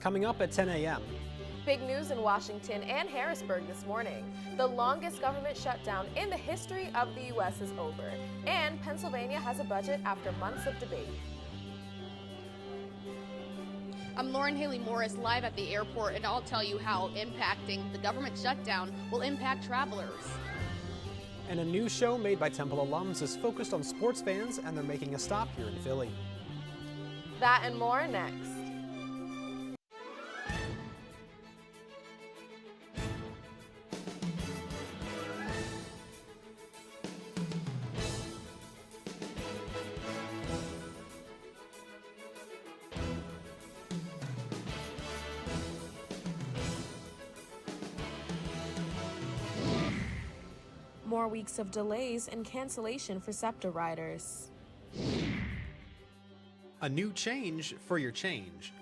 coming up at 10 a.m. Big news in Washington and Harrisburg this morning. The longest government shutdown in the history of the U.S. is over, and Pennsylvania has a budget after months of debate. I'm Lauren Haley Morris, live at the airport, and I'll tell you how impacting the government shutdown will impact travelers. And a new show made by Temple alums is focused on sports fans, and they're making a stop here in Philly. That and more next. More weeks of delays and cancellation for SEPTA riders. A new change for your change.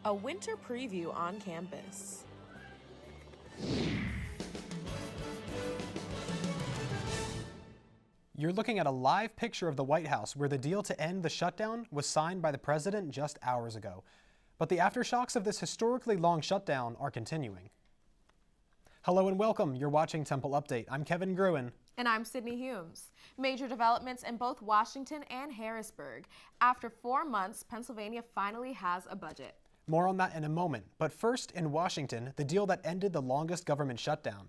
A winter preview on campus. You're looking at a live picture of the White House where the deal to end the shutdown was signed by the president just hours ago. But the aftershocks of this historically long shutdown are continuing. Hello and welcome. You're watching Temple Update. I'm Kevin Gruen. And I'm Sydney Humes. Major developments in both Washington and Harrisburg. After 4 months, Pennsylvania finally has a budget. More on that in a moment. But first, in Washington, the deal that ended the longest government shutdown.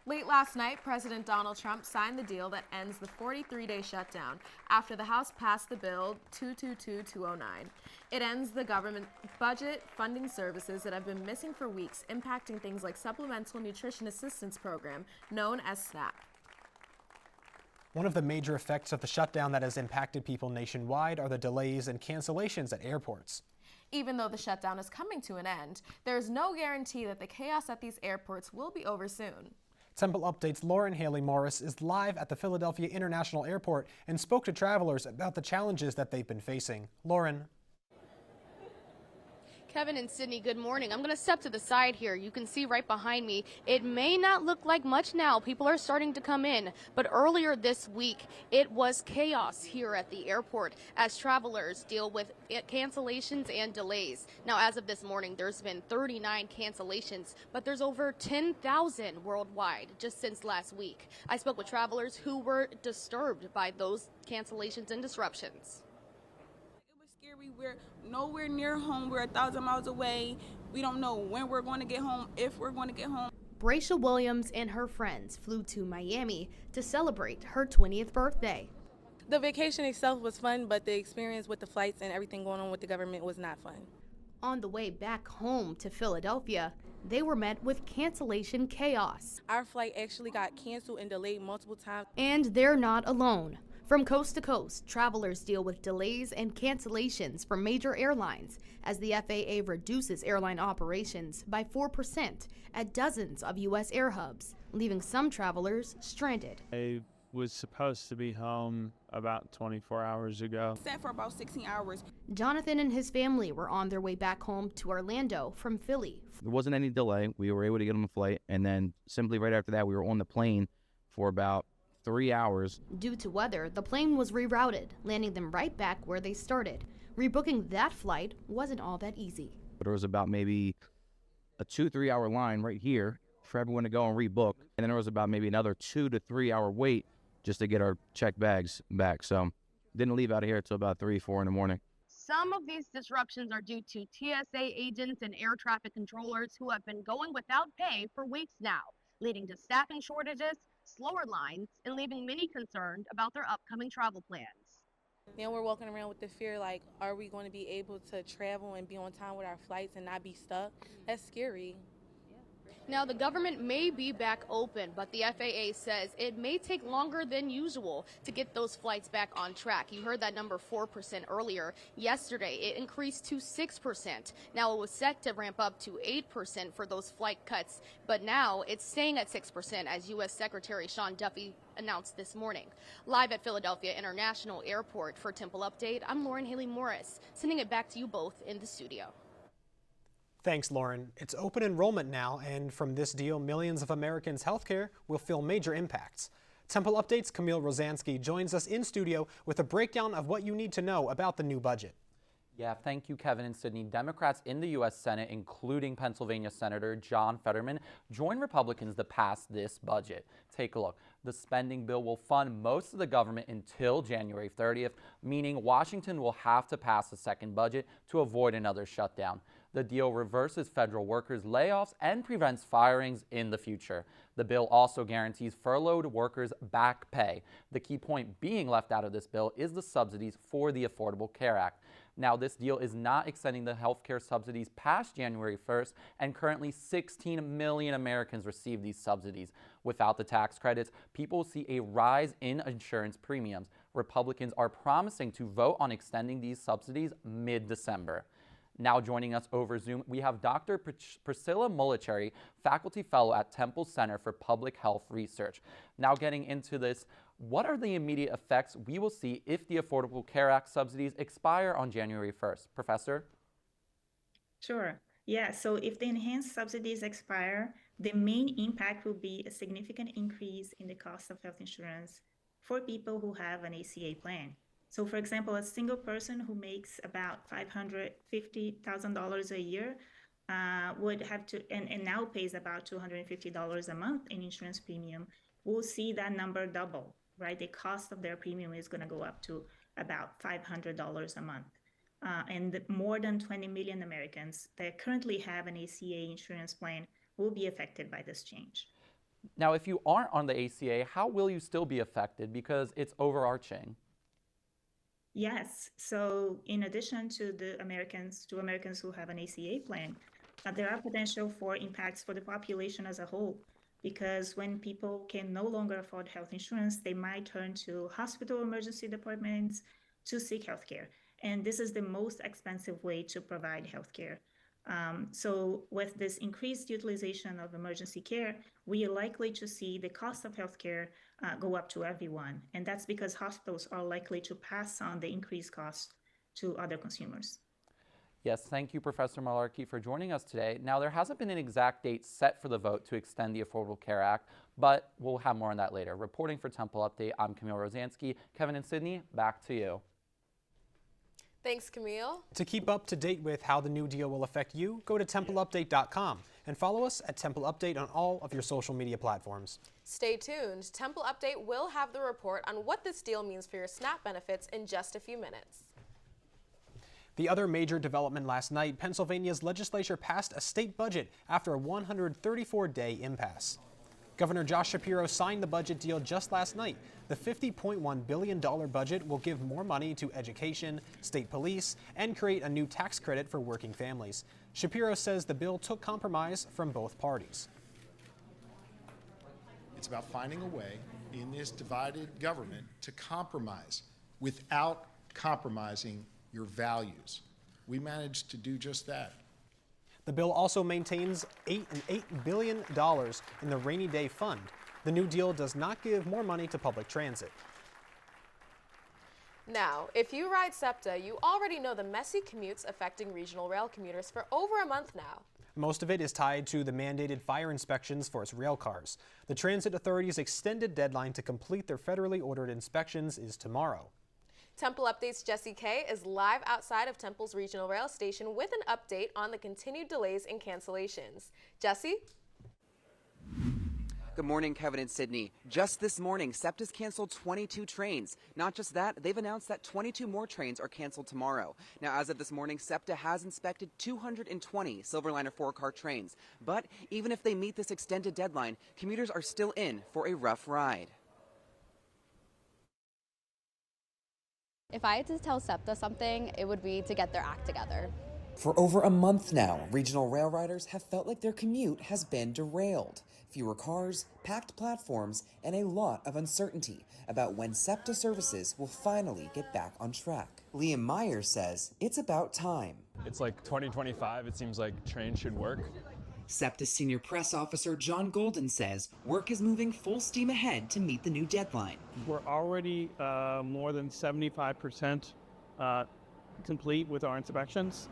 Late last night, President Donald Trump signed the deal that ends the 43-day shutdown after the House passed the bill 222209. It ends the government budget funding services that have been missing for weeks, impacting things like Supplemental Nutrition Assistance Program, known as SNAP. One of the major effects of the shutdown that has impacted people nationwide are the delays and cancellations at airports. Even though the shutdown is coming to an end, there is no guarantee that the chaos at these airports will be over soon. Temple Update's Lauren Haley Morris is live at the Philadelphia International Airport and spoke to travelers about the challenges that they've been facing. Lauren. Kevin and Sydney, good morning. I'm going to step to the side here. You can see right behind me, it may not look like much now. People are starting to come in. But earlier this week, it was chaos here at the airport as travelers deal with cancellations and delays. Now, as of this morning, there's been 39 cancellations, but there's over 10,000 worldwide just since last week. I spoke with travelers who were disturbed by those cancellations and disruptions. We're nowhere near home. We're 1,000 miles away. We don't know when we're going to get home, if we're going to get home. Bracia Williams and her friends flew to Miami to celebrate her 20th birthday. The vacation itself was fun, but the experience with the flights and everything going on with the government was not fun. On the way back home to Philadelphia, they were met with cancellation chaos. Our flight actually got canceled and delayed multiple times. And they're not alone. From coast to coast, travelers deal with delays and cancellations from major airlines as the FAA reduces airline operations by 4% at dozens of U.S. air hubs, leaving some travelers stranded. I was supposed to be home about 24 hours ago. Sat for about 16 hours. Jonathan and his family were on their way back home to Orlando from Philly. There wasn't any delay. We were able to get on the flight, and then simply right after that, we were on the plane for about 3 hours. Due to weather, the plane was rerouted, landing them right back where they started. Rebooking that flight wasn't all that easy. There was about maybe a 2-3 hour line right here for everyone to go and rebook. And then there was about maybe another 2 to 3 hour wait just to get our checked bags back. So didn't leave out of here until about 3-4 in the morning. Some of these disruptions are due to TSA agents and air traffic controllers who have been going without pay for weeks now, leading to staffing shortages, slower lines, and leaving many concerned about their upcoming travel plans. Now we're walking around with the fear like, are we going to be able to travel and be on time with our flights and not be stuck? That's scary. Now, the government may be back open, but the FAA says it may take longer than usual to get those flights back on track. You heard that number 4% earlier. Yesterday, it increased to 6%. Now, it was set to ramp up to 8% for those flight cuts, but now it's staying at 6%, as U.S. Secretary Sean Duffy announced this morning. Live at Philadelphia International Airport for Temple Update, I'm Lauren Haley Morris, sending it back to you both in the studio. Thanks, Lauren. It's open enrollment now, and from this deal, millions of Americans' healthcare will feel major impacts. Temple Update's Camille Rosansky joins us in studio with a breakdown of what you need to know about the new budget. Yeah, thank you, Kevin and Sydney. Democrats in the U.S. Senate, including Pennsylvania Senator John Fetterman, joined Republicans to pass this budget. Take a look. The spending bill will fund most of the government until January 30th, meaning Washington will have to pass a second budget to avoid another shutdown. The deal reverses federal workers' layoffs and prevents firings in the future. The bill also guarantees furloughed workers back pay. The key point being left out of this bill is the subsidies for the Affordable Care Act. Now, this deal is not extending the health care subsidies past January 1st, and currently 16 million Americans receive these subsidies. Without the tax credits, people see a rise in insurance premiums. Republicans are promising to vote on extending these subsidies mid-December. Now joining us over Zoom, we have Dr. Priscilla Mulicherry, faculty fellow at Temple Center for Public Health Research. Now getting into this, what are the immediate effects we will see if the Affordable Care Act subsidies expire on January 1st? Professor? Sure. Yeah, so if the enhanced subsidies expire, the main impact will be a significant increase in the cost of health insurance for people who have an ACA plan. So for example, a single person who makes about $550,000 a year would have to, and now pays about $250 a month in insurance premium, will see that number double, right? The cost of their premium is going to go up to about $500 a month. And more than 20 million Americans that currently have an ACA insurance plan will be affected by this change. Now, if you aren't on the ACA, how will you still be affected? Because it's overarching. Yes. So in addition to Americans who have an ACA plan, there are potential for impacts for the population as a whole, because when people can no longer afford health insurance, they might turn to hospital emergency departments to seek health care. And this is the most expensive way to provide health care. So with this increased utilization of emergency care, we are likely to see the cost of healthcare go up to everyone. And that's because hospitals are likely to pass on the increased cost to other consumers. Yes, thank you, Professor Mulicherry, for joining us today. Now, there hasn't been an exact date set for the vote to extend the Affordable Care Act, but we'll have more on that later. Reporting for Temple Update, I'm Camille Rosansky. Kevin and Sydney, back to you. Thanks, Camille. To keep up to date with how the new deal will affect you, go to TempleUpdate.com and follow us at Temple Update on all of your social media platforms. Stay tuned. Temple Update will have the report on what this deal means for your SNAP benefits in just a few minutes. The other major development last night, Pennsylvania's legislature passed a state budget after a 134-day impasse. Governor Josh Shapiro signed the budget deal just last night. The $50.1 billion budget will give more money to education, state police, and create a new tax credit for working families. Shapiro says the bill took compromise from both parties. It's about finding a way in this divided government to compromise without compromising your values. We managed to do just that. The bill also maintains $8 billion in the Rainy Day Fund. The new deal does not give more money to public transit. Now, if you ride SEPTA, you already know the messy commutes affecting regional rail commuters for over a month now. Most of it is tied to the mandated fire inspections for its rail cars. The Transit Authority's extended deadline to complete their federally ordered inspections is tomorrow. Temple Update's Jesse Kay is live outside of Temple's regional rail station with an update on the continued delays and cancellations. Jesse? Good morning, Kevin and Sydney. Just this morning, SEPTA's canceled 22 trains. Not just that, they've announced that 22 more trains are canceled tomorrow. Now, as of this morning, SEPTA has inspected 220 Silverliner 4-car trains. But even if they meet this extended deadline, commuters are still in for a rough ride. If I had to tell SEPTA something, it would be to get their act together. For over a month now, regional rail riders have felt like their commute has been derailed. Fewer cars, packed platforms, and a lot of uncertainty about when SEPTA services will finally get back on track. Liam Myers says it's about time. It's like 2025, it seems like trains should work. SEPTA senior press officer John Golden says work is moving full steam ahead to meet the new deadline. We're already more than 75% complete with our inspections.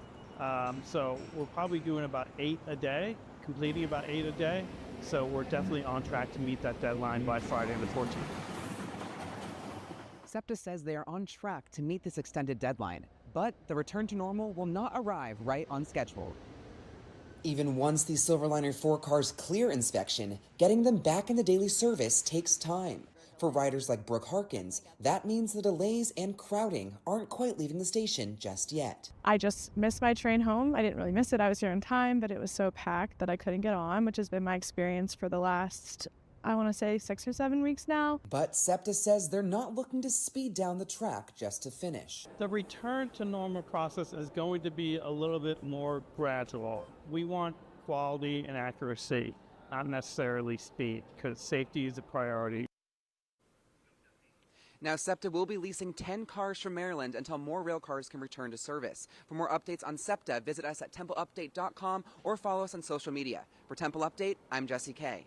So we're probably doing about 8 a day, completing about 8 a day. So we're definitely on track to meet that deadline by Friday the 14th. SEPTA says they are on track to meet this extended deadline, but the return to normal will not arrive right on schedule. Even once these Silverliner 4 cars clear inspection, getting them back into daily service takes time. For riders like Brooke Harkins, that means the delays and crowding aren't quite leaving the station just yet. I just missed my train home. I didn't really miss it. I was here in time, but it was so packed that I couldn't get on, which has been my experience for the last, I want to say, 6 or 7 weeks now. But SEPTA says they're not looking to speed down the track just to finish. The return to normal process is going to be a little bit more gradual. We want quality and accuracy, not necessarily speed, because safety is a priority. Now, SEPTA will be leasing 10 cars from Maryland until more rail cars can return to service. For more updates on SEPTA, visit us at templeupdate.com or follow us on social media. For Temple Update, I'm Jesse Kay.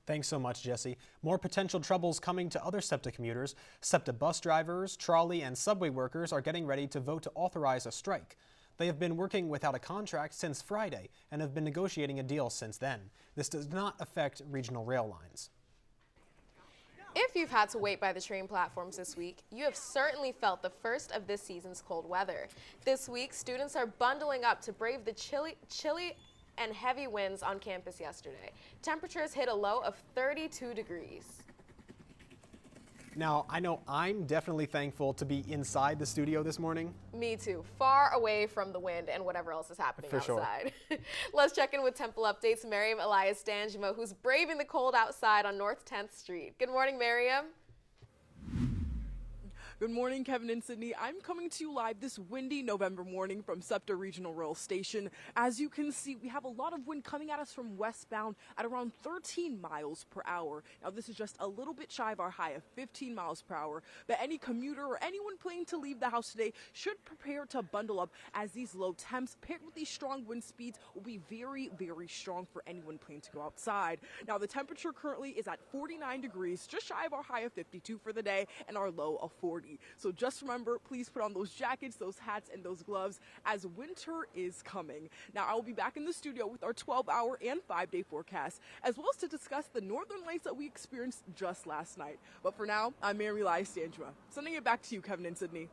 Thanks so much, Jesse. More potential troubles coming to other SEPTA commuters. SEPTA bus drivers, trolley, and subway workers are getting ready to vote to authorize a strike. They have been working without a contract since Friday and have been negotiating a deal since then. This does not affect regional rail lines. If you've had to wait by the train platforms this week, you have certainly felt the first of this season's cold weather. This week, students are bundling up to brave the chilly and heavy winds on campus yesterday. Temperatures hit a low of 32 degrees. Now, I know I'm definitely thankful to be inside the studio this morning. Me too, far away from the wind and whatever else is happening outside. Sure. Let's check in with Temple Update's Miriam Elias D'Angelo, who's braving the cold outside on North 10th Street. Good morning, Miriam. Good morning, Kevin and Sydney. I'm coming to you live this windy November morning from SEPTA Regional Rail Station. As you can see, we have a lot of wind coming at us from westbound at around 13 miles per hour. Now, this is just a little bit shy of our high of 15 miles per hour, but any commuter or anyone planning to leave the house today should prepare to bundle up, as these low temps paired with these strong wind speeds will be very, very strong for anyone planning to go outside. Now, the temperature currently is at 49 degrees, just shy of our high of 52 for the day and our low of 40. So just remember, please put on those jackets, those hats, and those gloves as winter is coming. Now, I will be back in the studio with our 12-hour and 5-day forecast, as well as to discuss the northern lights that we experienced just last night. But for now, I'm Mary Elias D'Angelo. Sending it back to you, Kevin and Sydney.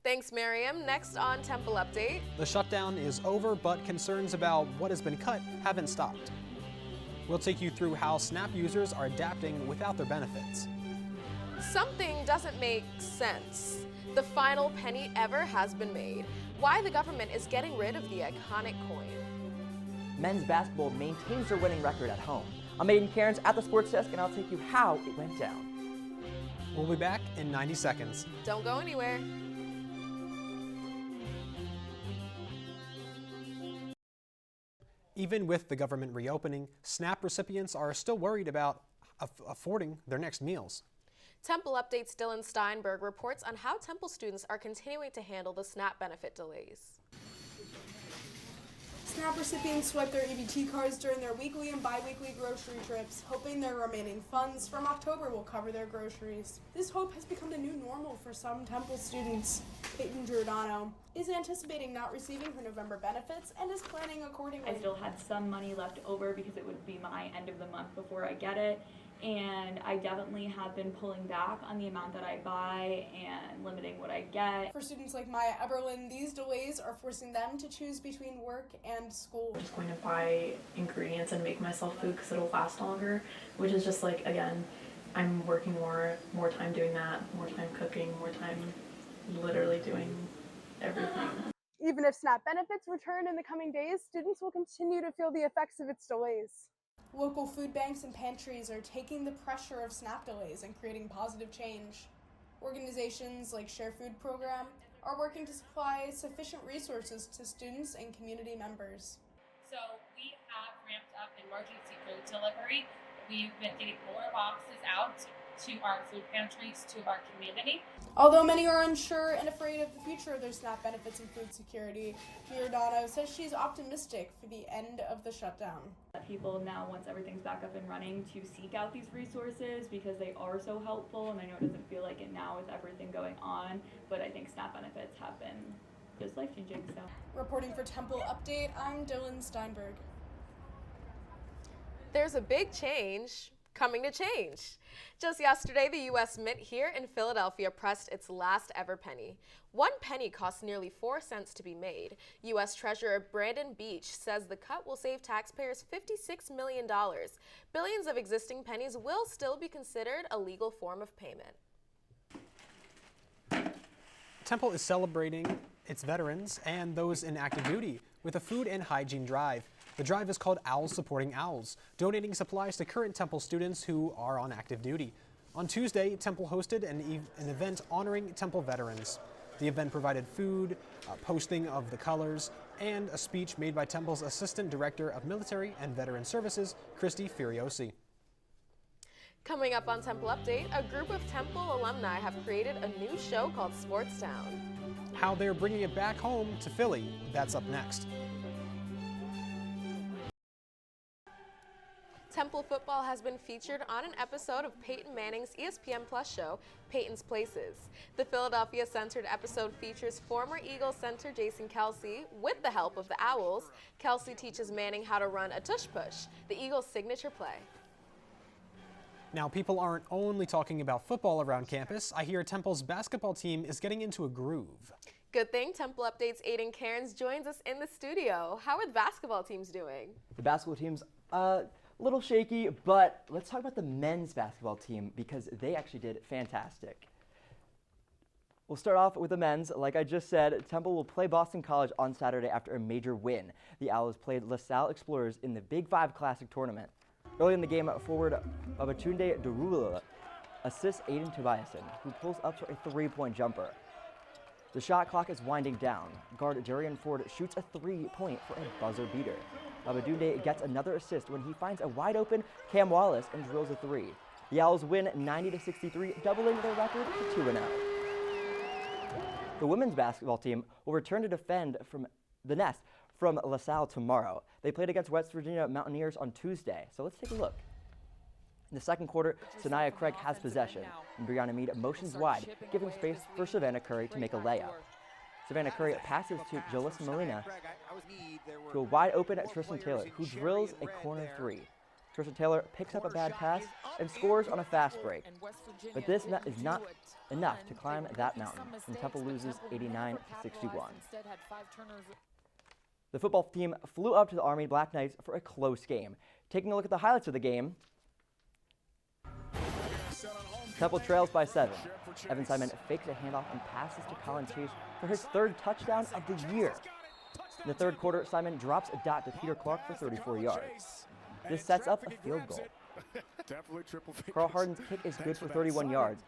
Thanks, Miriam. Next on Temple Update. The shutdown is over, but concerns about what has been cut haven't stopped. We'll take you through how SNAP users are adapting without their benefits. Something doesn't make sense. The final penny ever has been made. Why the government is getting rid of the iconic coin. Men's basketball maintains their winning record at home. I'm Aiden Cairns at the Sports Desk, and I'll take you how it went down. We'll be back in 90 seconds. Don't go anywhere. Even with the government reopening, SNAP recipients are still worried about affording their next meals. Temple Update's Dylan Steinberg reports on how Temple students are continuing to handle the SNAP benefit delays. SNAP recipients swipe their EBT cards during their weekly and bi-weekly grocery trips, hoping their remaining funds from October will cover their groceries. This hope has become the new normal for some Temple students. Peyton Giordano is anticipating not receiving her November benefits and is planning accordingly. I still had some money left over because it would be my end of the month before I get it. And I definitely have been pulling back on the amount that I buy and limiting what I get. For students like Maya Eberlin, these delays are forcing them to choose between work and school. I'm just going to buy ingredients and make myself food because it'll last longer, which is just like, again, I'm working more time doing that, more time cooking, more time literally doing everything. Even if SNAP benefits return in the coming days, students will continue to feel the effects of its delays. Local food banks and pantries are taking the pressure of SNAP delays and creating positive change. Organizations like Share Food Program are working to supply sufficient resources to students and community members. So we have ramped up emergency food delivery. We've been getting more boxes out to our food pantries, to our community. Although many are unsure and afraid of the future of their SNAP benefits and food security, Giordano says she's optimistic for the end of the shutdown. People now, once everything's back up and running, to seek out these resources because they are so helpful, and I know it doesn't feel like it now with everything going on, but I think SNAP benefits have been just life-changing. So, reporting for Temple Update, I'm Dylan Steinberg. There's a big change coming to change. Just yesterday, the U.S. Mint here in Philadelphia pressed its last ever penny. 1 penny costs nearly 4 cents to be made. U.S. Treasurer Brandon Beach says the cut will save taxpayers $56 million. Billions of existing pennies will still be considered a legal form of payment. Temple is celebrating its veterans and those in active duty with a food and hygiene drive. The drive is called Owls Supporting Owls, donating supplies to current Temple students who are on active duty. On Tuesday, Temple hosted an event honoring Temple veterans. The event provided food, posting of the colors, and a speech made by Temple's Assistant Director of Military and Veteran Services, Christy Furiosi. Coming up on Temple Update, a group of Temple alumni have created a new show called Sportstown. How they're bringing it back home to Philly, that's up next. Temple football has been featured on an episode of Peyton Manning's ESPN Plus show, Peyton's Places. The Philadelphia-centered episode features former Eagles center Jason Kelce. With the help of the Owls, Kelce teaches Manning how to run a tush-push, the Eagles' signature play. Now, people aren't only talking about football around campus. I hear Temple's basketball team is getting into a groove. Good thing Temple Update's Aiden Cairns joins us in the studio. How are the basketball teams doing? The basketball team's a little shaky, but let's talk about the men's basketball team because they actually did fantastic. We'll start off with the men's. Like I just said, Temple will play Boston College on Saturday after a major win. The Owls played LaSalle Explorers in the Big Five Classic Tournament. Early in the game, forward Babatunde Darula assists Aiden Tobiasen, who pulls up for a three-point jumper. The shot clock is winding down. Guard Darian Ford shoots a three-point for a buzzer beater. Babatunde gets another assist when he finds a wide-open Cam Wallace and drills a three. The Owls win 90-63, doubling their record to 2-0. The women's basketball team will return to defend from the nest from LaSalle tomorrow. They played against West Virginia Mountaineers on Tuesday, so let's take a look. In the second quarter, Sanaya Craig has possession, and Brianna Mead motions wide, giving space for Savannah Curry to make a layup. Savannah Curry passes to Jalissa Molina to a wide-open Tristan Taylor, who drills a corner three. Tristan Taylor picks up a bad pass and scores on a fast break. But this is not enough to climb that mountain, and Temple loses 89-61. The football team flew up to the Army Black Knights for a close game. Taking a look at the highlights of the game, Temple trails by 7. Evan Simon fakes a handoff and passes to Colin Chase for his third touchdown of the year. In the third quarter, Simon drops a dot to Peter Clark for 34 yards. This sets up a field goal. Carl Harden's kick is good for 31 yards,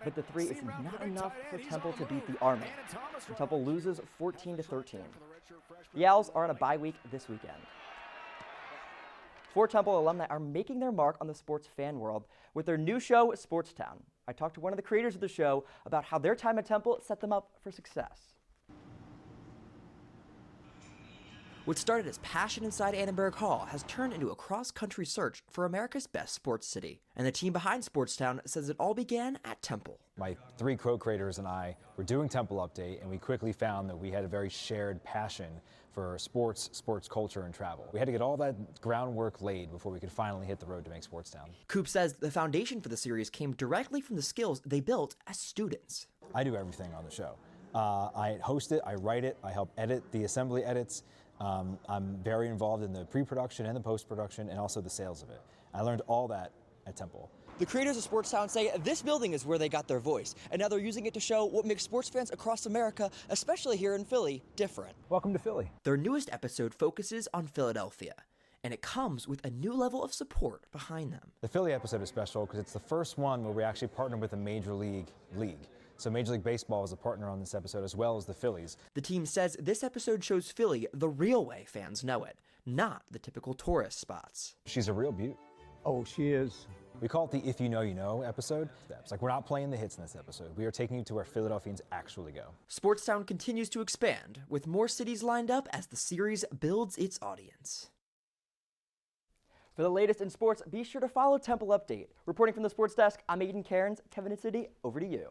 but the three is not enough for Temple to beat the Army. And Temple loses 14-13. The Owls are on a bye week this weekend. 4 Temple alumni are making their mark on the sports fan world with their new show, Sportstown. I talked to one of the creators of the show about how their time at Temple set them up for success. What started as passion inside Annenberg Hall has turned into a cross-country search for America's best sports city. And the team behind Sportstown says it all began at Temple. My 3 co-creators and I were doing Temple Update, and we quickly found that we had a very shared passion for sports culture, and travel. We had to get all that groundwork laid before we could finally hit the road to make Sportstown. Coop says the foundation for the series came directly from the skills they built as students. I do everything on the show. I host it, I write it, I help edit the assembly edits. I'm very involved in the pre-production and the post-production and also the sales of it. I learned all that at Temple. The creators of Sportstown say this building is where they got their voice, and now they're using it to show what makes sports fans across America, especially here in Philly, different. Welcome to Philly. Their newest episode focuses on Philadelphia, and it comes with a new level of support behind them. The Philly episode is special because it's the first one where we actually partnered with a major league. So Major League Baseball is a partner on this episode as well as the Phillies. The team says this episode shows Philly the real way fans know it, not the typical tourist spots. She's a real beaut. Oh, she is. We call it the If You Know, You Know episode. It's like we're not playing the hits in this episode. We are taking you to where Philadelphians actually go. Sportstown continues to expand, with more cities lined up as the series builds its audience. For the latest in sports, be sure to follow Temple Update. Reporting from the Sports Desk, I'm Aiden Cairns. Kevin and Sydney, over to you.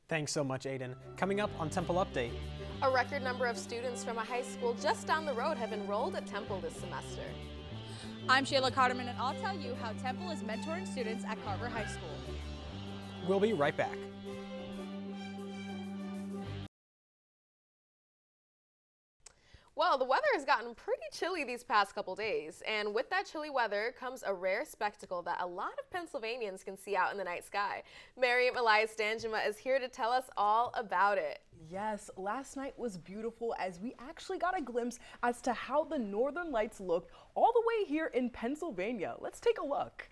Thanks so much, Aiden. Coming up on Temple Update. A record number of students from a high school just down the road have enrolled at Temple this semester. I'm Shayla Cotterman, and I'll tell you how Temple is mentoring students at Carver High School. We'll be right back. Well, the weather has gotten pretty chilly these past couple days, and with that chilly weather comes a rare spectacle that a lot of Pennsylvanians can see out in the night sky. Miriam Elias-Danjuma is here to tell us all about it. Yes, last night was beautiful as we actually got a glimpse as to how the northern lights looked all the way here in Pennsylvania. Let's take a look.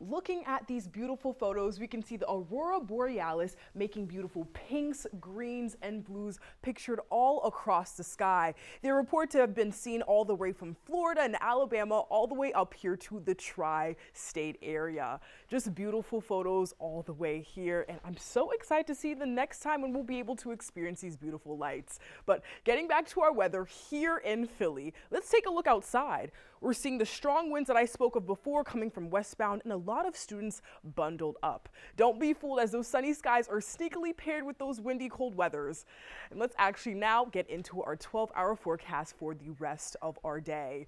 Looking at these beautiful photos, we can see the aurora borealis making beautiful pinks, greens, and blues pictured all across the sky. They're reported to have been seen all the way from Florida and Alabama all the way up here to the tri-state area. Just beautiful photos all the way here, and I'm so excited to see the next time when we'll be able to experience these beautiful lights. But getting back to our weather here in Philly, let's take a look outside. We're seeing the strong winds that I spoke of before coming from westbound and a lot of students bundled up. Don't be fooled, as those sunny skies are sneakily paired with those windy cold weathers. And let's actually now get into our 12-hour forecast for the rest of our day.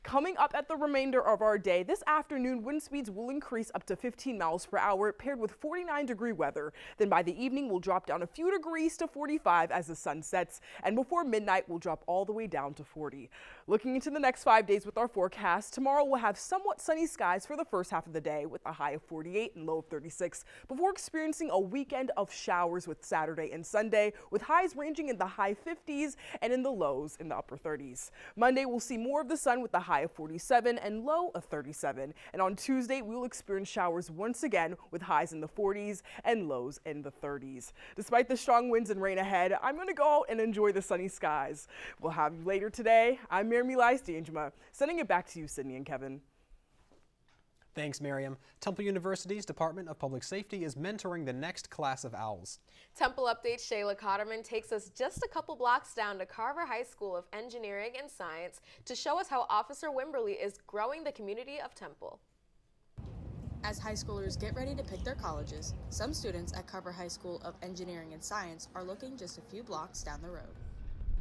Coming up at the remainder of our day, this afternoon wind speeds will increase up to 15 miles per hour paired with 49-degree weather. Then by the evening we'll drop down a few degrees to 45 as the sun sets, and before midnight we'll drop all the way down to 40. Looking into the next 5 days with our forecast, tomorrow we'll have somewhat sunny skies for the first half of the day with a high of 48 and low of 36 before experiencing a weekend of showers with Saturday and Sunday with highs ranging in the high 50s and in the lows in the upper 30s. Monday we'll see more of the sun with a high of 47 and low of 37. And on Tuesday we will experience showers once again with highs in the 40s and lows in the 30s. Despite the strong winds and rain ahead, I'm going to go out and enjoy the sunny skies. We'll have you later today. I'm Miriam Elias-Danjuma, sending it back to you, Sydney and Kevin. Thanks, Miriam. Temple University's Department of Public Safety is mentoring the next class of owls. Temple Update Shayla Cotterman takes us just a couple blocks down to Carver High School of Engineering and Science to show us how Officer Wimberly is growing the community of Temple. As high schoolers get ready to pick their colleges, some students at Carver High School of Engineering and Science are looking just a few blocks down the road.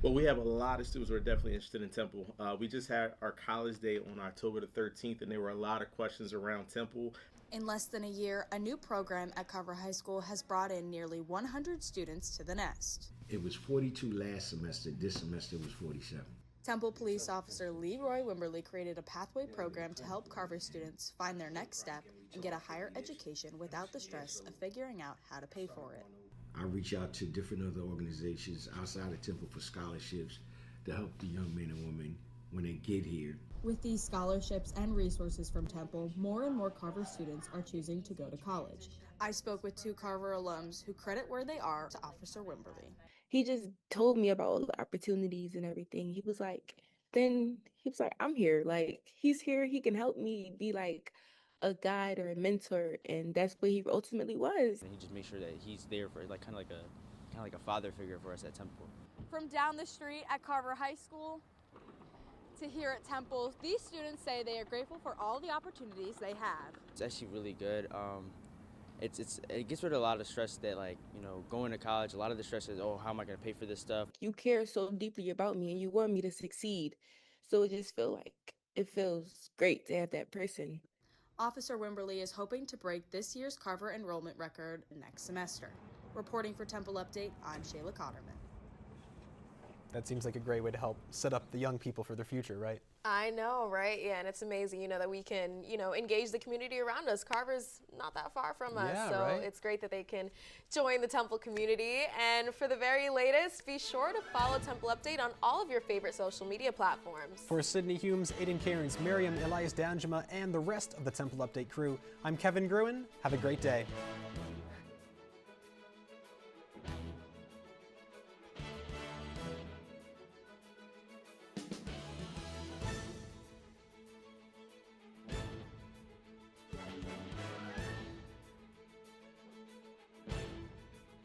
Well, we have a lot of students who are definitely interested in Temple. We just had our college day on October the 13th, and there were a lot of questions around Temple. In less than a year, a new program at Carver High School has brought in nearly 100 students to the nest. It was 42 last semester. This semester was 47. Temple Police Officer Leroy Wimberly created a pathway program to help Carver students find their next step and get a higher education without the stress of figuring out how to pay for it. I reach out to different other organizations outside of Temple for scholarships to help the young men and women when they get here. With these scholarships and resources from Temple, more and more Carver students are choosing to go to college. I spoke with 2 Carver alums who credit where they are to Officer Wimberly. He just told me about all the opportunities and everything. He was like, I'm here. Like, he's here. He can help me be like a guide or a mentor, and that's what he ultimately was. And he just made sure that he's there for like kind of like a father figure for us at Temple. From down the street at Carver High School to here at Temple, these students say they are grateful for all the opportunities they have. It's actually really good. It gets rid of a lot of stress that, like, you know, going to college, a lot of the stress is, oh, how am I going to pay for this stuff? You care so deeply about me and you want me to succeed. So it feels great to have that person. Officer Wimberly is hoping to break this year's Carver enrollment record next semester. Reporting for Temple Update, I'm Shayla Cotterman. That seems like a great way to help set up the young people for their future, right? I know, right? Yeah, and it's amazing, that we can, engage the community around us. Carver's not that far from us, yeah, so right? It's great that they can join the Temple community. And for the very latest, be sure to follow Temple Update on all of your favorite social media platforms. For Sydney Humes, Aiden Cairns, Miriam Elias-Danjuma, and the rest of the Temple Update crew, I'm Kevin Gruen. Have a great day.